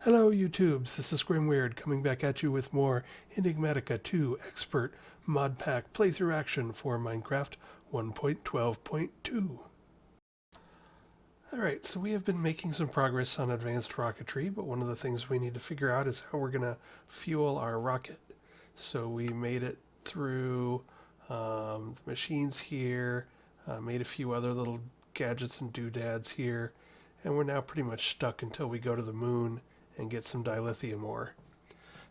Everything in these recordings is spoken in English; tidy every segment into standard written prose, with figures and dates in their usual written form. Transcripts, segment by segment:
Hello YouTubes, this is Grimweird coming back at you with more Enigmatica 2 Expert Mod Pack playthrough action for Minecraft 1.12.2. Alright, so we have been making some progress on advanced rocketry, but one of the things we need to figure out is how we're going to fuel our rocket. So we made it through the machines here, made a few other little gadgets and doodads here, and we're now pretty much stuck until we go to the moon and get some dilithium ore.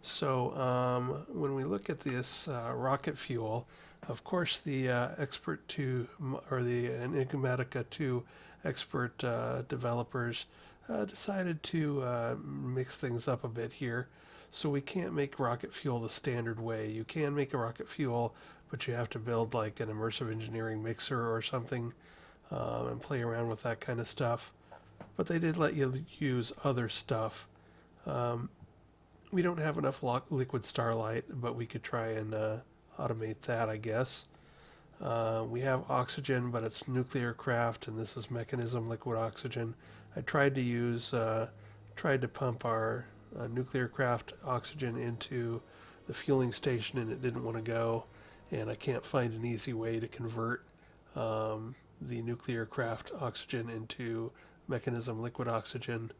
So when we look at this rocket fuel, of course the Expert 2 or the Enigmatica 2 Expert developers decided to mix things up a bit here. So we can't make rocket fuel the standard way. You can make a rocket fuel, but you have to build like an immersive engineering mixer or something and play around with that kind of stuff. But they did let you use other stuff. We don't have enough liquid starlight, but we could try and automate that, I guess. We have oxygen, but it's nuclear craft, and this is mechanism liquid oxygen. I tried to pump our nuclear craft oxygen into the fueling station, and it didn't want to go. And I can't find an easy way to convert the nuclear craft oxygen into mechanism liquid oxygen.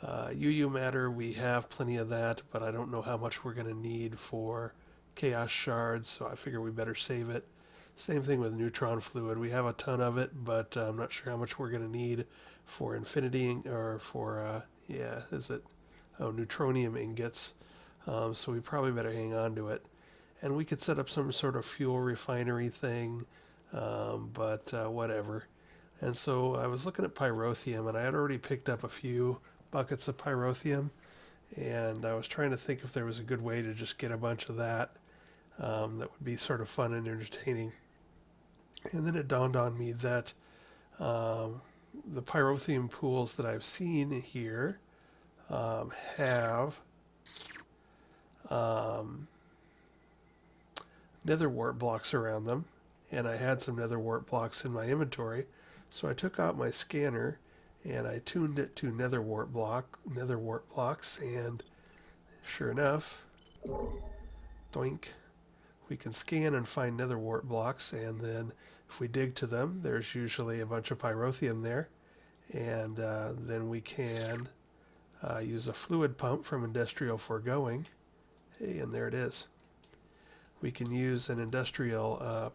UU matter, we have plenty of that, but I don't know how much we're going to need for chaos shards, so I figure we better save it. Same thing with neutron fluid. We have a ton of it, but I'm not sure how much we're going to need for infinity or for, neutronium ingots. So we probably better hang on to it. And we could set up some sort of fuel refinery thing, but whatever. And so I was looking at pyrotheum, and I had already picked up a few buckets of pyrotheum, and I was trying to think if there was a good way to just get a bunch of that that would be sort of fun and entertaining. And then it dawned on me that the pyrotheum pools that I've seen here have nether wart blocks around them, and I had some nether wart blocks in my inventory, so I took out my scanner and I tuned it to nether wart blocks, and sure enough, doink, we can scan and find nether wart blocks, and then if we dig to them, there's usually a bunch of pyrotheum there, and then we can use a fluid pump from industrial foregoing. Hey, and there it is. We can use an industrial a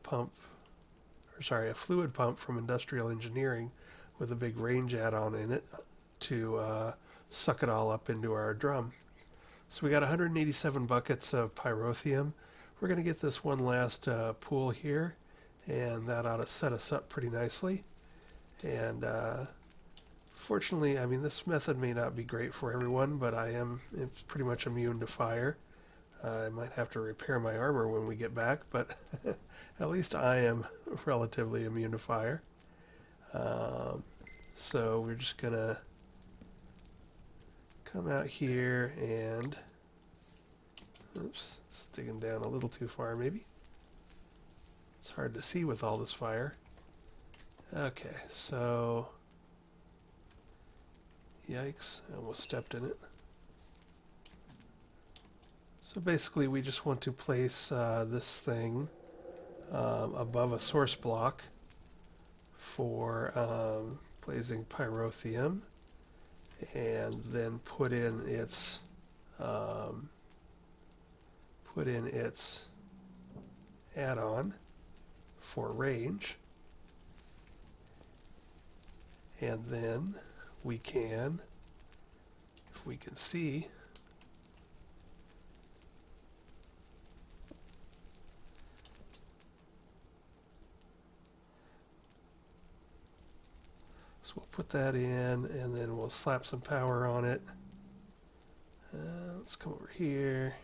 fluid pump from industrial engineering with a big range add-on in it to suck it all up into our drum. So we got 187 buckets of pyrotheum. We're going to get this one last pool here, and that ought to set us up pretty nicely. And fortunately, I mean, this method may not be great for everyone, but it's pretty much immune to fire. I might have to repair my armor when we get back, but at least I am relatively immune to fire. So we're just gonna come out here and oops, it's digging down a little too far maybe. It's hard to see with all this fire. Okay, so yikes, I almost stepped in it. So basically we just want to place this thing above a source block for Blazing Pyrotheum, and then put in its add-on for range, and then we can, if we can see, so we'll put that in, and then we'll slap some power on it. Let's come over here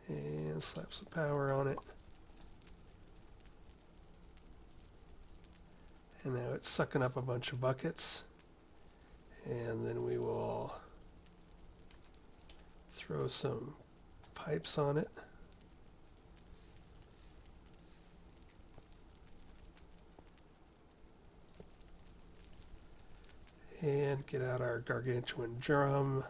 and slap some power on it. And now it's sucking up a bunch of buckets. And then we will throw some pipes on it. And get out our gargantuan drum.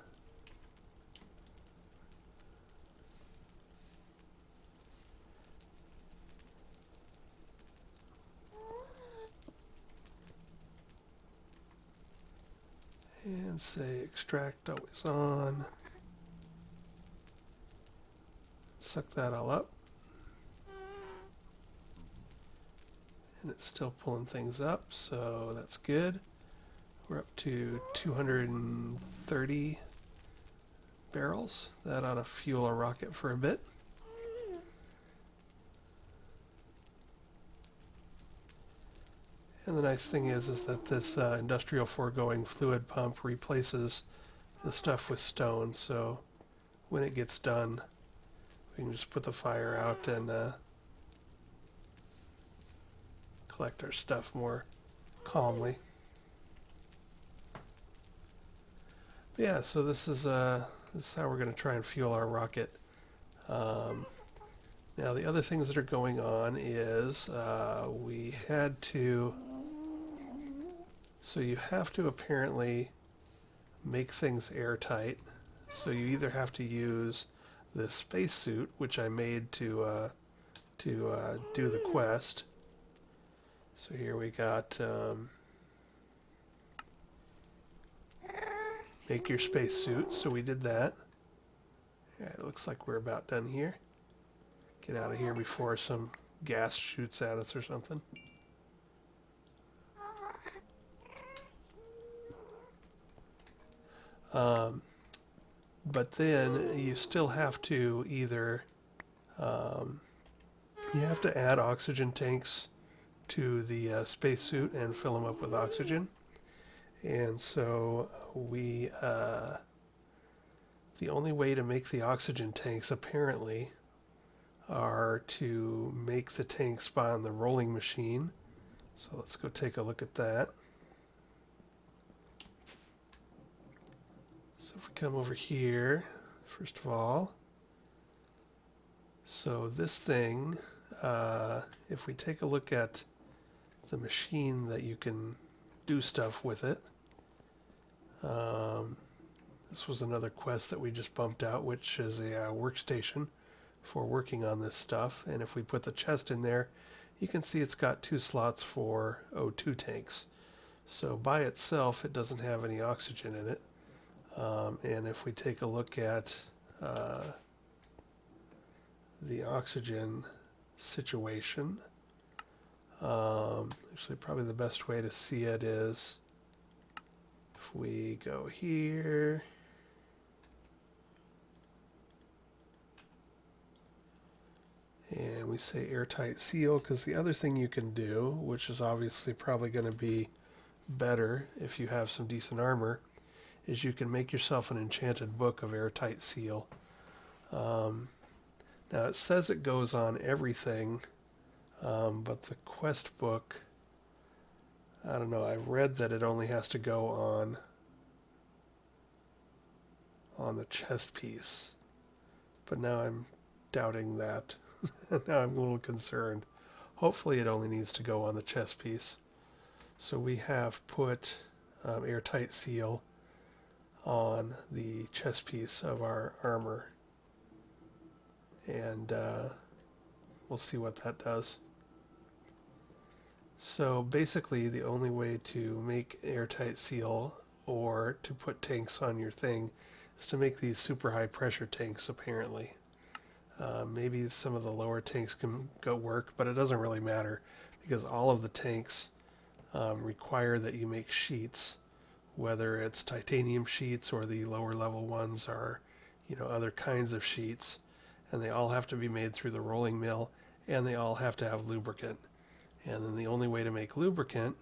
And say extract always on. Suck that all up. And it's still pulling things up, so that's good. We're up to 230 barrels. That ought to fuel our rocket for a bit. And the nice thing is that this industrial foregoing fluid pump replaces the stuff with stone, so when it gets done, we can just put the fire out and collect our stuff more calmly. But yeah, so this is how we're going to try and fuel our rocket. Now the other things that are going on is we had to. So you have to apparently make things airtight. So you either have to use the spacesuit, which I made to do the quest. So here we got make your spacesuit. So we did that. Yeah, it looks like we're about done here. Get out of here before some gas shoots at us or something. But then you still have to either you have to add oxygen tanks to the spacesuit and fill them up with oxygen. And so we the only way to make the oxygen tanks apparently are to make the tanks on the rolling machine. So let's go take a look at that. So if we come over here, first of all, so this thing, if we take a look at the machine that you can do stuff with it, this was another quest that we just bumped out, which is a workstation for working on this stuff. And if we put the chest in there, you can see it's got 2 slots for O2 tanks. So by itself, it doesn't have any oxygen in it. And if we take a look at the oxygen situation, actually probably the best way to see it is if we go here, and we say airtight seal, because the other thing you can do, which is obviously probably going to be better if you have some decent armor, is you can make yourself an enchanted book of airtight seal. Now it says it goes on everything, but the quest book, I don't know, I've read that it only has to go on the chest piece, but now I'm doubting that. Now I'm a little concerned. Hopefully it only needs to go on the chest piece. So we have put airtight seal on the chest piece of our armor, and we'll see what that does. So basically the only way to make airtight seal or to put tanks on your thing is to make these super high pressure tanks apparently. Maybe some of the lower tanks can go work, but it doesn't really matter because all of the tanks require that you make sheets, whether it's titanium sheets or the lower level ones are, other kinds of sheets, and they all have to be made through the rolling mill, and they all have to have lubricant. And then the only way to make lubricant,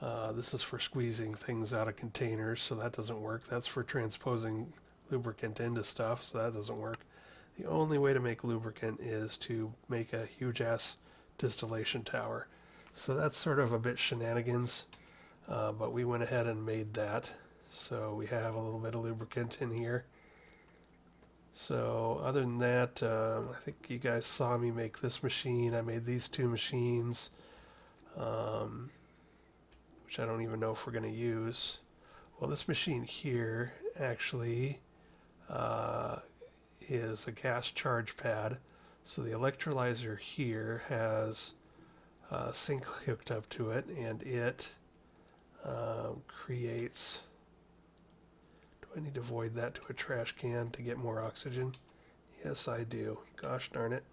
this is for squeezing things out of containers, so that doesn't work. That's for transposing lubricant into stuff, so that doesn't work. The only way to make lubricant is to make a huge ass distillation tower. So that's sort of a bit shenanigans, but we went ahead and made that. So we have a little bit of lubricant in here. So other than that, I think you guys saw me make this machine. I made these 2 machines, which I don't even know if we're going to use. Well, this machine here actually is a gas charge pad. So the electrolyzer here has a sink hooked up to it, and it creates... Do I need to void that to a trash can to get more oxygen? Yes, I do. Gosh darn it.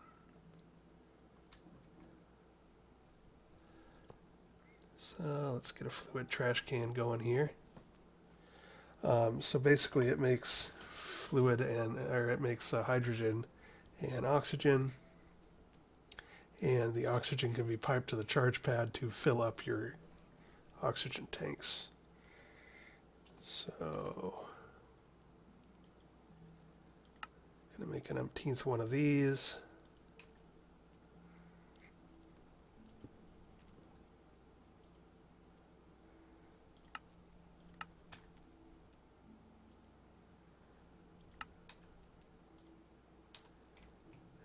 So let's get a fluid trash can going here. So basically it makes fluid it makes hydrogen and oxygen, and the oxygen can be piped to the charge pad to fill up your oxygen tanks. So gonna make an umpteenth one of these.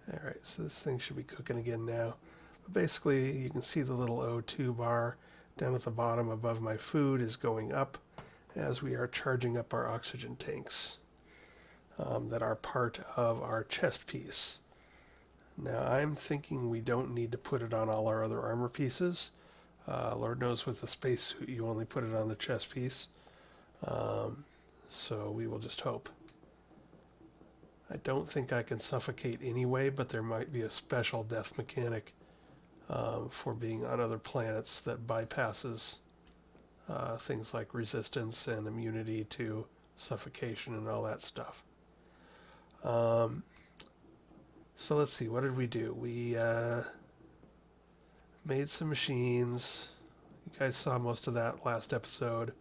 Alright, so this thing should be cooking again now. But basically, you can see the little O2 bar down at the bottom above my food is going up as we are charging up our oxygen tanks that are part of our chest piece. Now, I'm thinking we don't need to put it on all our other armor pieces. Lord knows with the spacesuit, you only put it on the chest piece. So we will just hope. I don't think I can suffocate anyway, but there might be a special death mechanic for being on other planets that bypasses things like resistance and immunity to suffocation and all that stuff. So let's see, what did we do? We made some machines. You guys saw most of that last episode.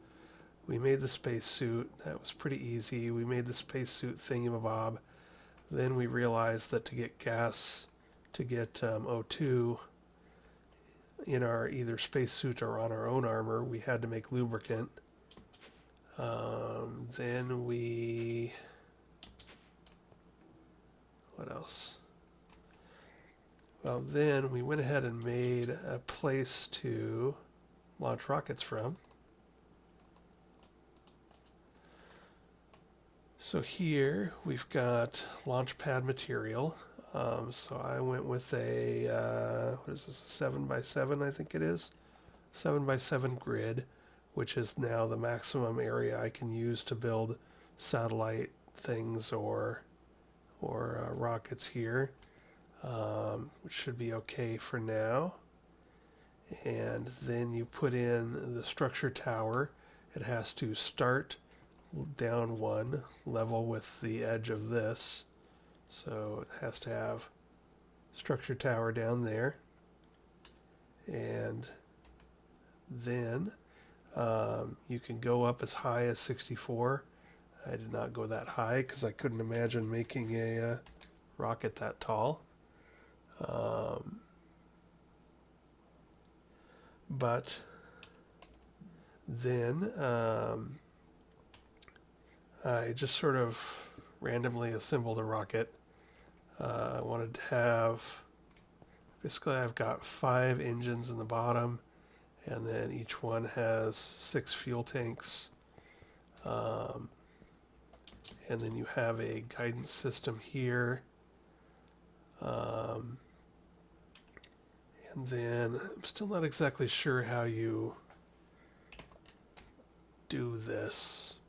We made the spacesuit. That was pretty easy. We made the spacesuit thingamabob. Then we realized that to get gas, to get O2 in our either spacesuit or on our own armor, we had to make lubricant. Then we... What else? Well, then we went ahead and made a place to launch rockets from. So here we've got launch pad material. So I went with a, what is this, a 7x7 I think it is? 7x7 grid, which is now the maximum area I can use to build satellite things or rockets here, which should be okay for now. And then you put in the structure tower. It has to start down one level with the edge of this, so it has to have structure tower down there, and then you can go up as high as 64. I did not go that high because I couldn't imagine making a rocket that tall. But then I just sort of randomly assembled a rocket. I wanted to have, basically I've got 5 engines in the bottom, and then each one has 6 fuel tanks. And then you have a guidance system here. And then I'm still not exactly sure how you do this.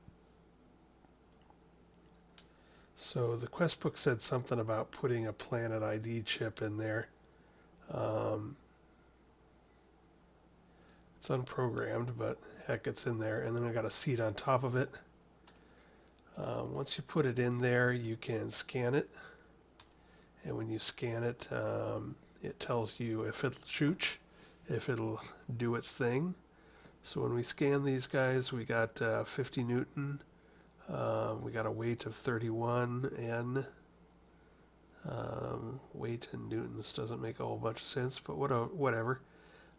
So the quest book said something about putting a planet ID chip in there. It's unprogrammed, but heck, it's in there. And then I got a seat on top of it. Once you put it in there, you can scan it. And when you scan it, it tells you if it'll shoot, if it'll do its thing. So when we scan these guys, we got 50 Newton. We got a weight of 31 N. Weight in newtons doesn't make a whole bunch of sense, but whatever.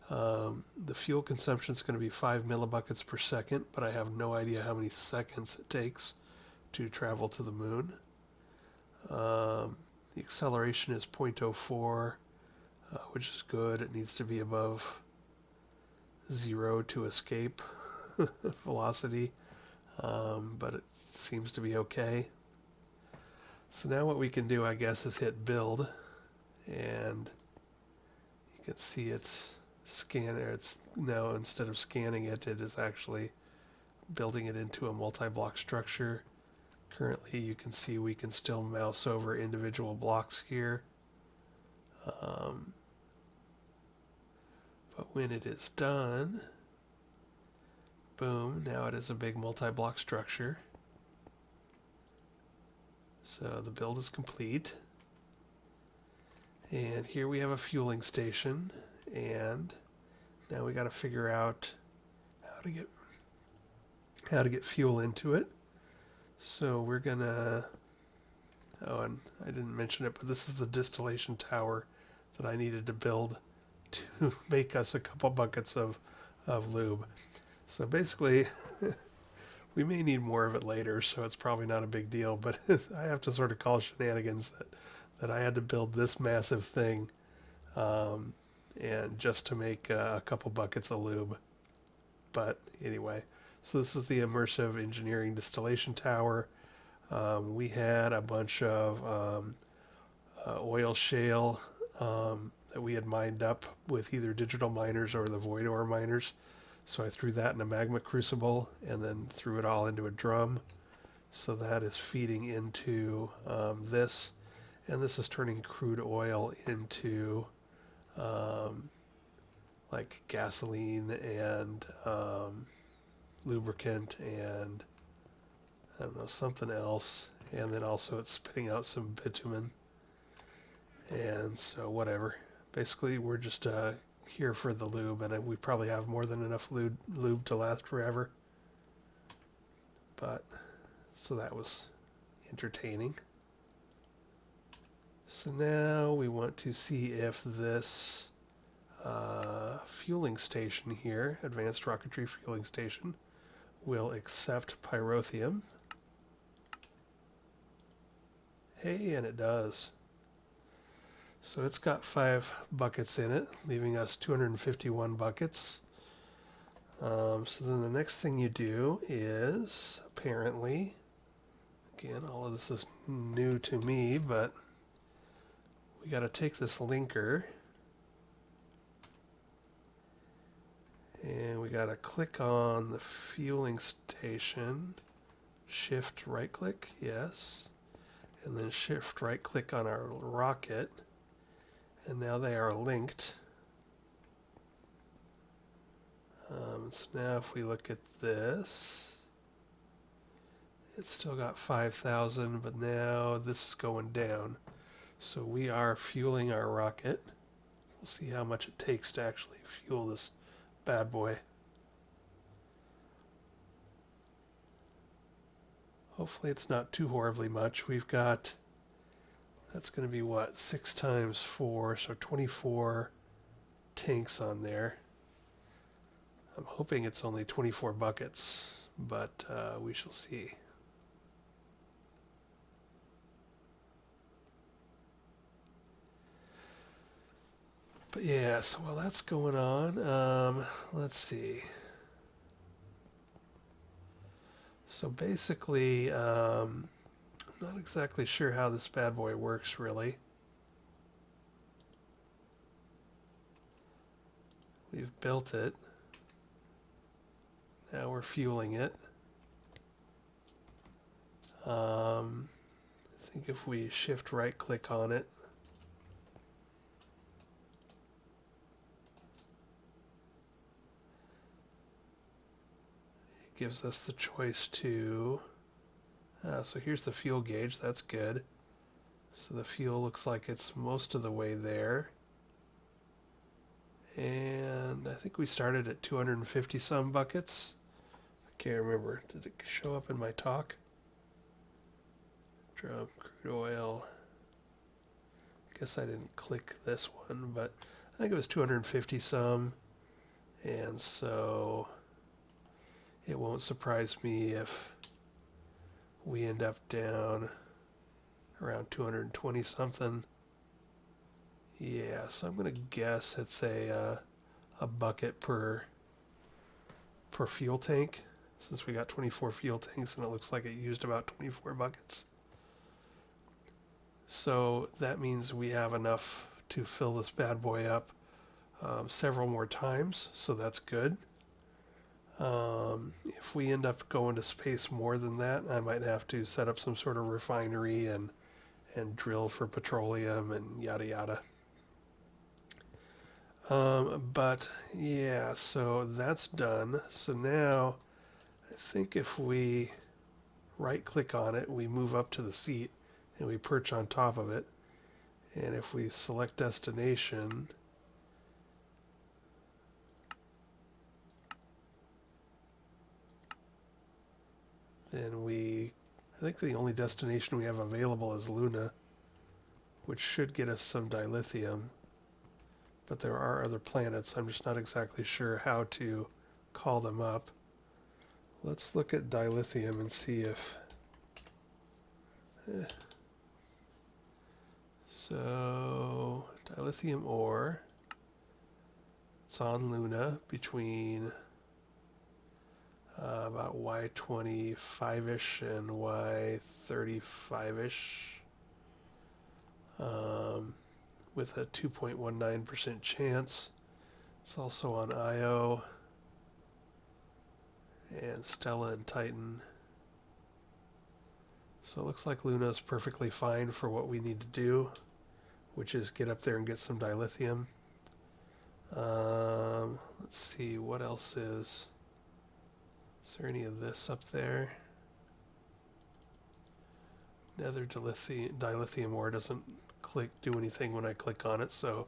The fuel consumption is going to be 5 millibuckets per second, but I have no idea how many seconds it takes to travel to the moon. The acceleration is 0.04, which is good. It needs to be above 0 to escape velocity. but it seems to be okay. So now what we can do, I guess, is hit build, and you can see it's it's now, instead of scanning it, it is actually building it into a multi-block structure. Currently you can see we can still mouse over individual blocks here. But when it is done, boom, now it is a big multi-block structure. So the build is complete. And here we have a fueling station, and now we got to figure out how to get fuel into it. So we're gonna, oh, and I didn't mention it, but this is the distillation tower that I needed to build to make us a couple buckets of lube. So basically, we may need more of it later, so it's probably not a big deal, but I have to sort of call shenanigans that I had to build this massive thing, and just to make a couple buckets of lube. But anyway, so this is the immersive engineering distillation tower. We had a bunch of oil shale that we had mined up with either digital miners or the void ore miners. So I threw that in a magma crucible and then threw it all into a drum. So that is feeding into this, and this is turning crude oil into like gasoline and lubricant and I don't know, something else. And then also it's spitting out some bitumen. And so whatever. Basically we're just here for the lube, and we probably have more than enough lube to last forever. But so that was entertaining. So now we want to see if this fueling station here, advanced rocketry fueling station, will accept pyrotheum. Hey, and it does. So it's got 5 buckets in it, leaving us 251 buckets. So then the next thing you do is, apparently, again, all of this is new to me, but we got to take this linker and we got to click on the fueling station, shift right click, yes, and then shift right click on our rocket. And now they are linked. So now if we look at this, it's still got 5,000, but now this is going down. So we are fueling our rocket. We'll see how much it takes to actually fuel this bad boy. Hopefully it's not too horribly much. We've got, that's going to be what, 6 times 4, so 24 tanks on there. I'm hoping it's only 24 buckets, but we shall see. But yeah, so while that's going on, let's see. So basically, I'm not exactly sure how this bad boy works, really. We've built it. Now we're fueling it. I think if we shift right click on it, it gives us the choice to, so here's the fuel gauge, that's good. So the fuel looks like it's most of the way there. And I think we started at 250 some buckets. I can't remember. Did it show up in my talk? Drum, crude oil. I guess I didn't click this one, but I think it was 250 some. And so it won't surprise me if we end up down around 220 something. Yeah, so I'm going to guess it's a bucket per fuel tank. since we got 24 fuel tanks and it looks like it used about 24 buckets. So that means we have enough to fill this bad boy up several more times, so that's good. If we end up going to space more than that, I might have to set up some sort of refinery and drill for petroleum and yada yada. But yeah, so that's done. So now I think if we right click on it, we move up to the seat and we perch on top of it. And if we select destination, then I think the only destination we have available is Luna, which should get us some dilithium. But there are other planets. I'm just not exactly sure how to call them up. Let's look at dilithium and see if... So, dilithium ore. It's on Luna between about Y25-ish and Y35-ish. With a 2.19% chance. It's also on Io and Stella and Titan. So it looks like Luna's perfectly fine for what we need to do, which is get up there and get some dilithium. Let's see, what else is there any of this up there? Nether dilithium ore doesn't do anything when I click on it, so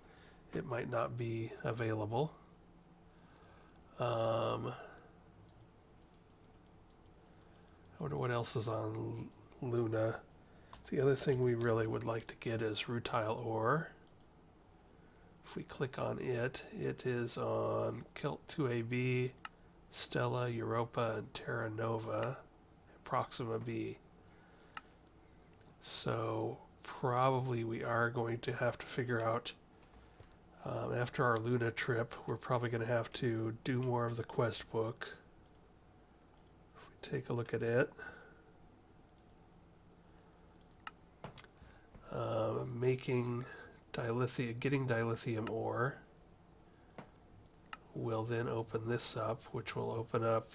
it might not be available. I wonder what else is on Luna. The other thing we really would like to get is rutile ore. If we click on it, it is on Kilt 2AB, Stella, Europa, and Terra Nova, Proxima B. So probably we are going to have to figure out, after our Luna trip, we're probably going to have to do more of the quest book. If we take a look at it, getting dilithium ore will then open this up, which will open up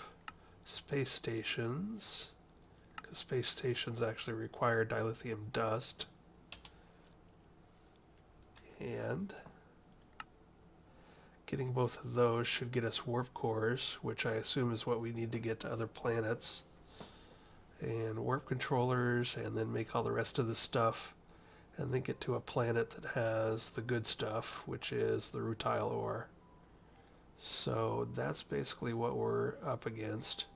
space stations, because space stations actually require dilithium dust. And getting both of those should get us warp cores, which I assume is what we need to get to other planets, and warp controllers, and then make all the rest of the stuff, and then get to a planet that has the good stuff, which is the rutile ore. So that's basically what we're up against.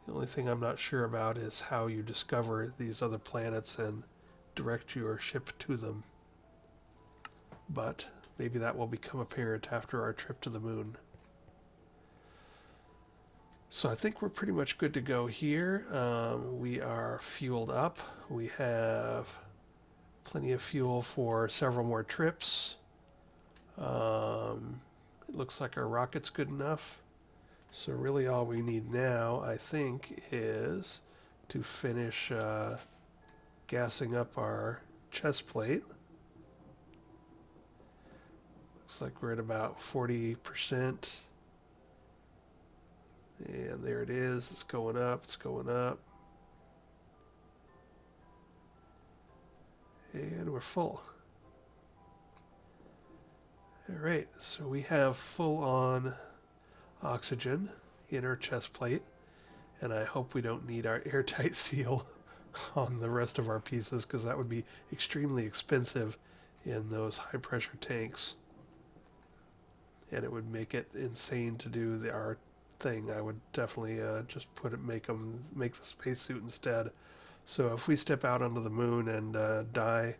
The only thing I'm not sure about is how you discover these other planets and direct your ship to them. But maybe that will become apparent after our trip to the moon. So I think we're pretty much good to go here. We are fueled up. We have plenty of fuel for several more trips. It looks like our rocket's good enough. So really all we need now, I think, is to finish gassing up our chest plate. Looks like we're at about 40%. And there it is. It's going up. It's going up. And we're full. All right. So we have full-on oxygen in our chest plate. And I hope we don't need our airtight seal on the rest of our pieces, because that would be extremely expensive in those high-pressure tanks. And it would make it insane to do our thing. I would definitely just make the spacesuit instead. So if we step out onto the moon and die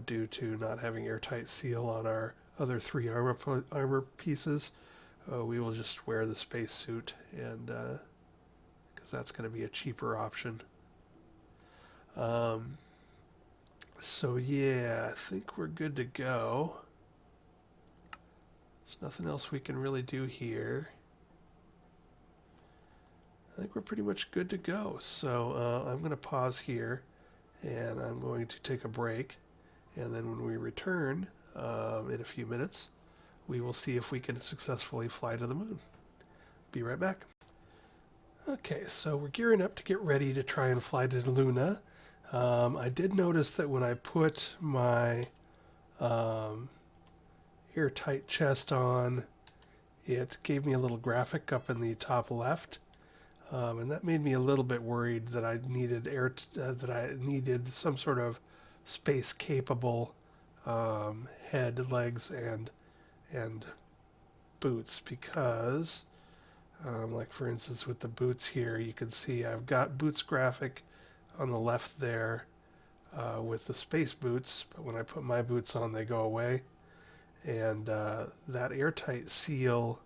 due to not having airtight seal on our other 3 armor pieces, we will just wear the spacesuit, and because that's going to be a cheaper option. So yeah, I think we're good to go. There's nothing else we can really do here. I think we're pretty much good to go. So I'm going to pause here, and I'm going to take a break. And then when we return in a few minutes, we will see if we can successfully fly to the moon. Be right back. Okay, so we're gearing up to get ready to try and fly to Luna. I did notice that when I put my airtight chest on, it gave me a little graphic up in the top left, and that made me a little bit worried that I needed that I needed some sort of space capable head, legs, and boots, because like for instance with the boots here, you can see I've got boots graphic on the left there with the space boots, but when I put my boots on, they go away. And that airtight seal,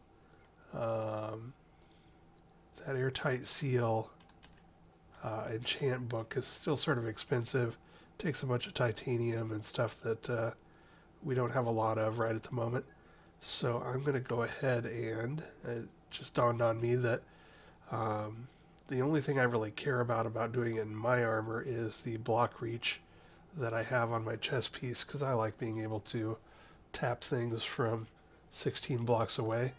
enchant book is still sort of expensive. Takes a bunch of titanium and stuff that we don't have a lot of right at the moment. So I'm going to go ahead and it just dawned on me that the only thing I really care about doing it in my armor is the block reach that I have on my chest piece, because I like being able to tap things from 16 blocks away.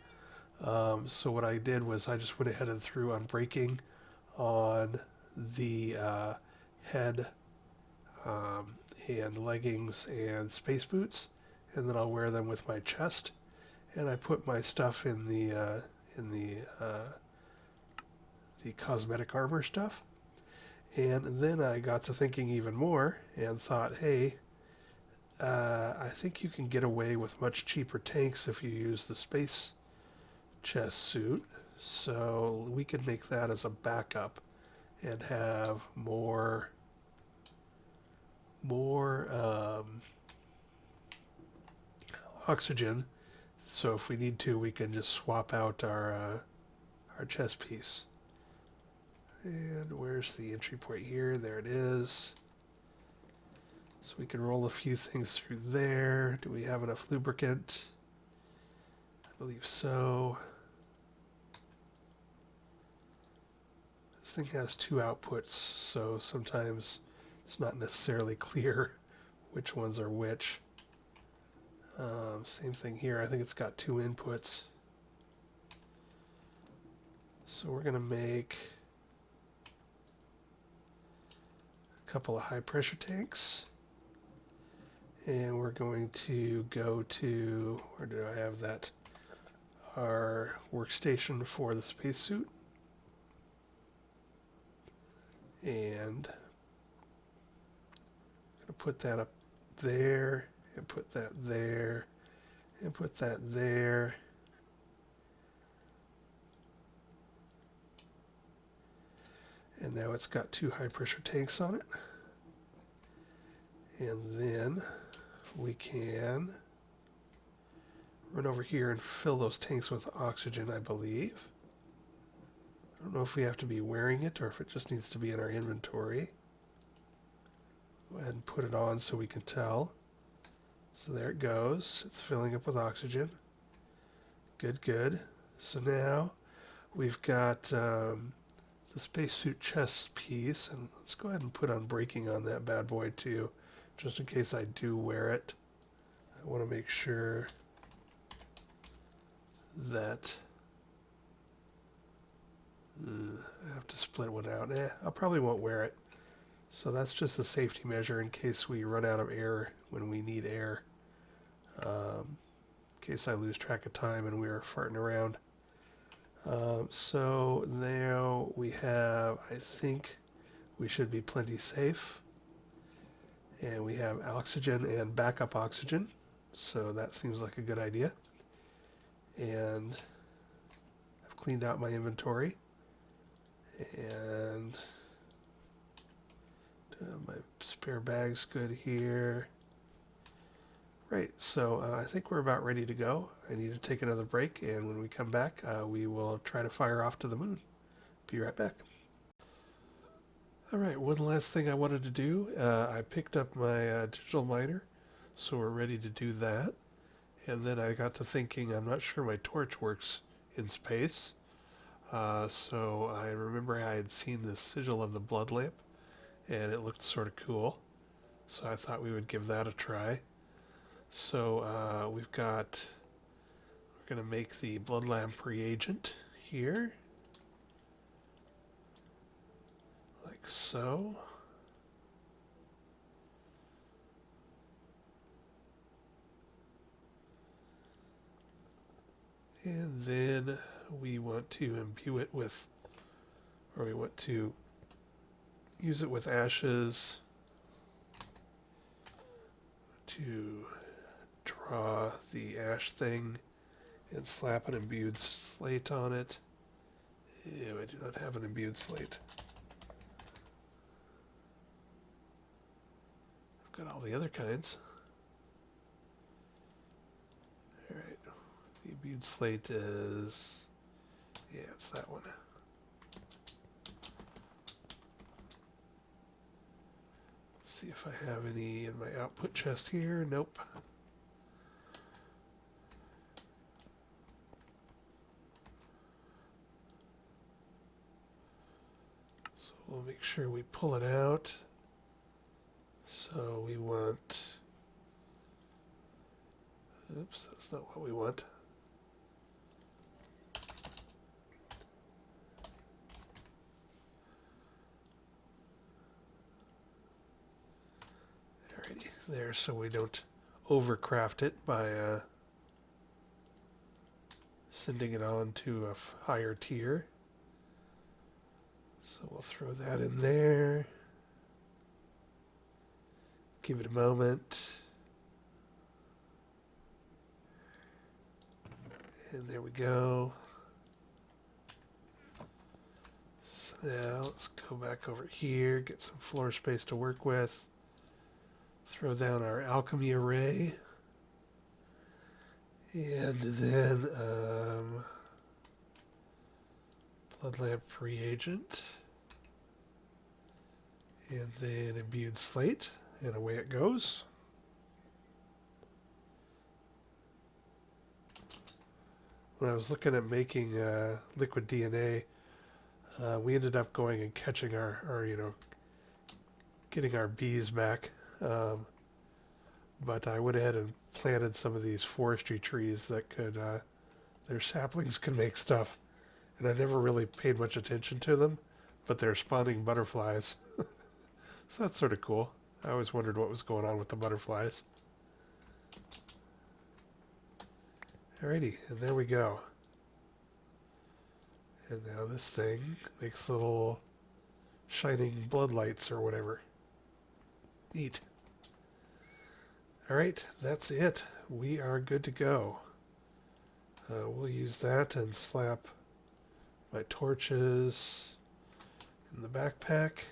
So what I did was I just went ahead and threw unbreaking on the head and leggings and space boots, and then I'll wear them with my chest. And I put my stuff in the cosmetic armor stuff. And then I got to thinking even more and thought, hey, I think you can get away with much cheaper tanks if you use the space chest suit. So we could make that as a backup and have more oxygen. So if we need to, we can just swap out our chest piece. And where's the entry point here? There it is. So we can roll a few things through there. Do we have enough lubricant? I believe so. This thing has two outputs, so sometimes it's not necessarily clear which ones are which. Same thing here. I think it's got two inputs. So we're going to make a couple of high pressure tanks. And we're going to go to, where do I have that? Our workstation for the spacesuit. And I'm going to put that up there, and put that there, and put that there. And now it's got two high pressure tanks on it. And then we can run over here and fill those tanks with oxygen, I believe. I don't know if we have to be wearing it or if it just needs to be in our inventory. Go ahead and put it on so we can tell. So there it goes. It's filling up with oxygen. Good, good. So now we've got the spacesuit chest piece, and let's go ahead and put unbreaking on that bad boy too, just in case I do wear it. I want to make sure that I have to split one out. I probably won't wear it. So that's just a safety measure in case we run out of air when we need air. In case I lose track of time and we're farting around. So now we have, I think we should be plenty safe. And we have oxygen and backup oxygen. So that seems like a good idea. And I've cleaned out my inventory. And my spare bag's good here. Right, so I think we're about ready to go. I need to take another break, and when we come back, we will try to fire off to the moon. Be right back. All right, one last thing I wanted to do. I picked up my digital miner, so we're ready to do that. And then I got to thinking, I'm not sure my torch works in space. So I remember I had seen the Sigil of the Blood Lamp, and it looked sort of cool. So I thought we would give that a try. So we're going to make the Blood Lamp reagent here, like so. And then we want to imbue it with, or we want to use it with ashes to draw the ash thing and slap an imbued slate on it. Ew, I do not have an imbued slate. I've got all the other kinds. Alright, the imbued slate is, yeah, it's that one. Let's see if I have any in my output chest here. Nope. So we'll make sure we pull it out. So we want, oops, that's not what we want. Alrighty, there, so we don't overcraft it by sending it on to a higher tier. So we'll throw that in there. Give it a moment. And there we go. So now let's go back over here, get some floor space to work with. Throw down our alchemy array. And then blood lamp reagent. And then imbued slate. And away it goes. When I was looking at making liquid DNA, we ended up going and catching getting our bees back. But I went ahead and planted some of these forestry trees that could, their saplings can make stuff. And I never really paid much attention to them, but they're spawning butterflies. So that's sort of cool. I always wondered what was going on with the butterflies. Alrighty, and there we go. And now this thing makes little shining blood lights or whatever. Neat. Alright, that's it. We are good to go. We'll use that and slap my torches in the backpack.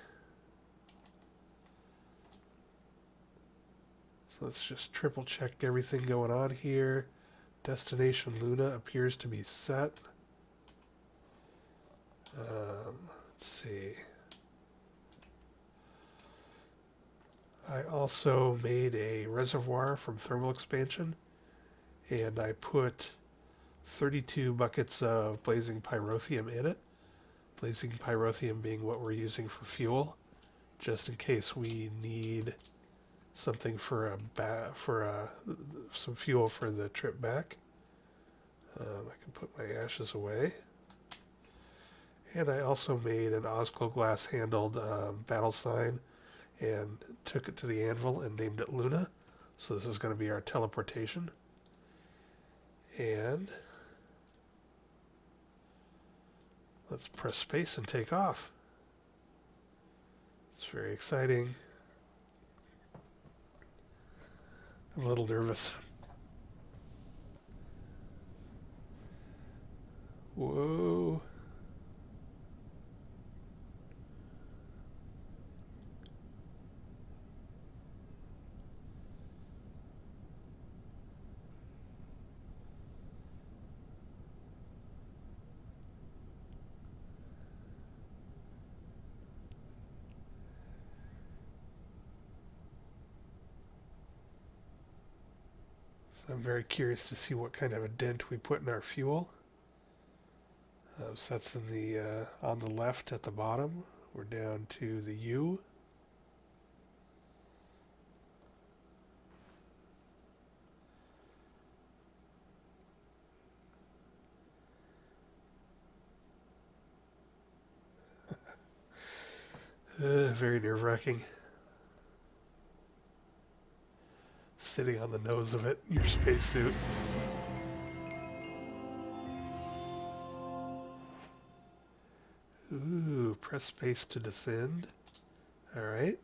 So let's just triple check everything going on here. Destination Luna appears to be set. Let's see. I also made a reservoir from thermal expansion, and I put 32 buckets of Blazing Pyrotheum in it. Blazing Pyrotheum being what we're using for fuel, just in case we need something for some fuel for the trip back. I can put my ashes away. And I also made an Osclo glass handled battle sign and took it to the anvil and named it Luna. So this is going to be our teleportation. And let's press space and take off. It's very exciting. I'm a little nervous. Whoa. So I'm very curious to see what kind of a dent we put in our fuel. So that's in the on the left at the bottom. We're down to the U. Very nerve-wracking. Sitting on the nose of it, your spacesuit. Ooh, press space to descend. All right.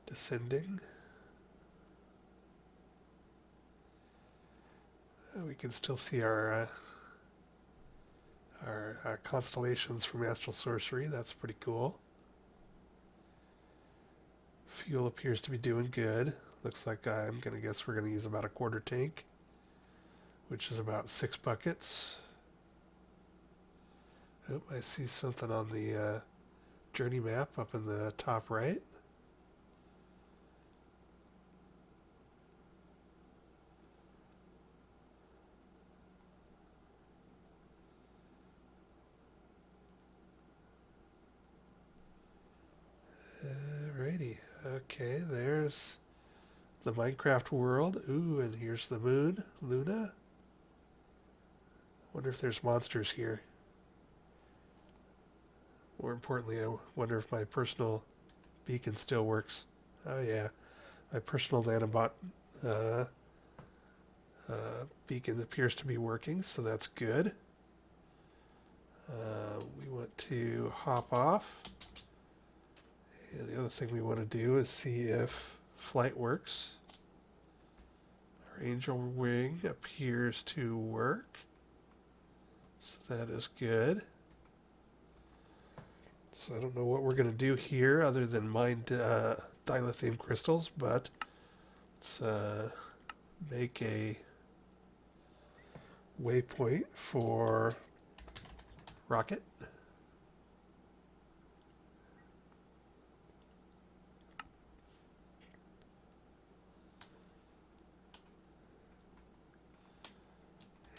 Descending. We can still see our constellations from Astral Sorcery. That's pretty cool. Fuel appears to be doing good. Looks like I'm going to guess we're going to use about a quarter tank, which is about 6 buckets. Oh, I see something on the journey map up in the top right. Alrighty. Okay, there's the Minecraft world. Ooh, and here's the moon, Luna. Wonder if there's monsters here. More importantly, I wonder if my personal beacon still works. Oh yeah, my personal nanobot beacon appears to be working, so that's good. We want to hop off. And the other thing we want to do is see if flight works. Our angel wing appears to work, so that is good. So I don't know what we're going to do here other than mine dilithium crystals, but let's make a waypoint for rocket.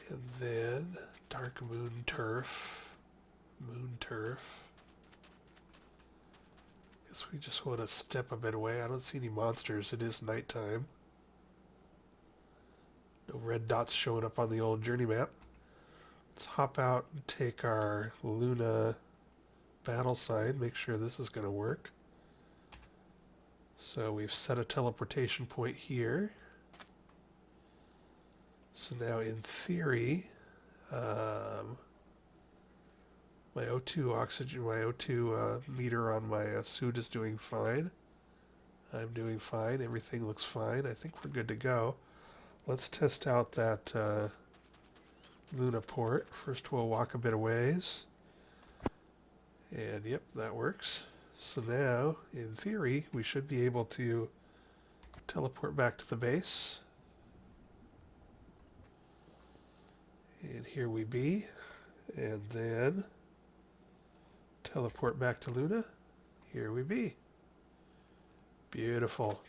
And then dark moon turf. Guess we just want to step a bit away. I don't see any monsters. It is nighttime. No red dots showing up on the old journey map. Let's hop out and take our Luna battle sign. Make sure this is going to work. So we've set a teleportation point here. So now in theory, my O2 meter on my suit is doing fine. I'm doing fine. Everything looks fine. I think we're good to go. Let's test out that Luna port. First we'll walk a bit of ways. And yep, that works. So now, in theory, we should be able to teleport back to the base. And here we be. And then teleport back to Luna. Here we be. Beautiful.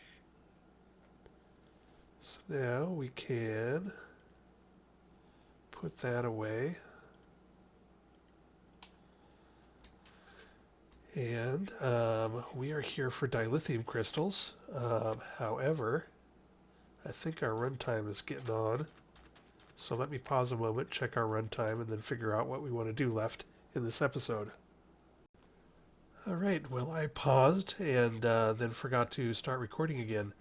So now we can put that away. And we are here for dilithium crystals. However, I think our runtime is getting on. So let me pause a moment, check our runtime, and then figure out what we want to do left in this episode. All right, well, I paused and then forgot to start recording again.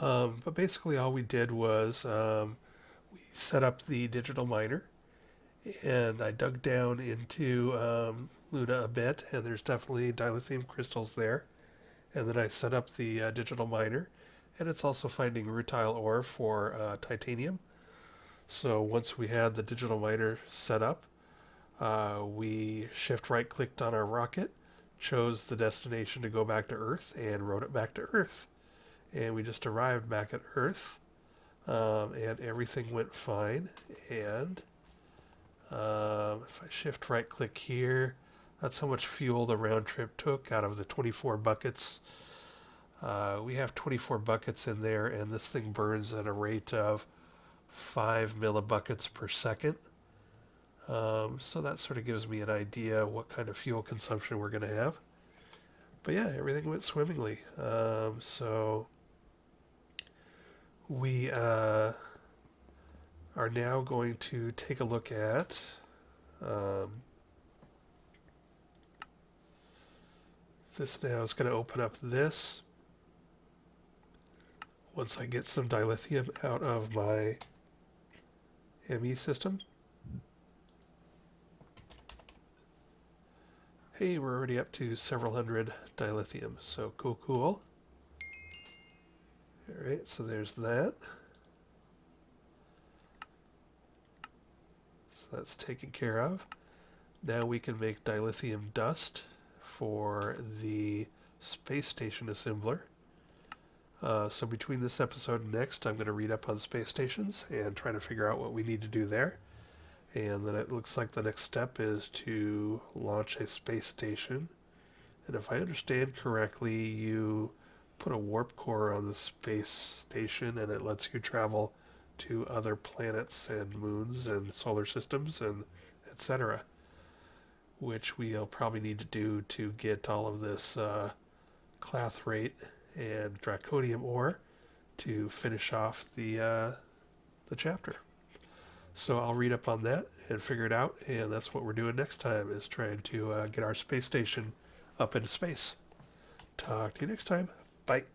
But basically all we did was we set up the digital miner, and I dug down into Luna a bit, and there's definitely dilithium crystals there. And then I set up the digital miner, and it's also finding rutile ore for titanium. So once we had the digital miner set up, we shift right clicked on our rocket, chose the destination to go back to Earth, and rode it back to Earth. And we just arrived back at Earth, and everything went fine. And if I shift right click here, that's how much fuel the round trip took out of the 24 buckets. We have 24 buckets in there, and this thing burns at a rate of 5 millibuckets per second. So that sort of gives me an idea what kind of fuel consumption we're going to have. But yeah, everything went swimmingly. So we are now going to take a look at this. Now is going to open up this. Once I get some dilithium out of my ME system. Hey, we're already up to several hundred dilithium, so cool. Alright, so there's that. So that's taken care of. Now we can make dilithium dust for the space station assembler. So between this episode and next, I'm going to read up on space stations and try to figure out what we need to do there. And then it looks like the next step is to launch a space station. And if I understand correctly, you put a warp core on the space station and it lets you travel to other planets and moons and solar systems and etc. Which we'll probably need to do to get all of this clathrate and draconium ore to finish off the chapter. So I'll read up on that and figure it out, and that's what we're doing next time, is trying to get our space station up into space. Talk to you next time. Bye.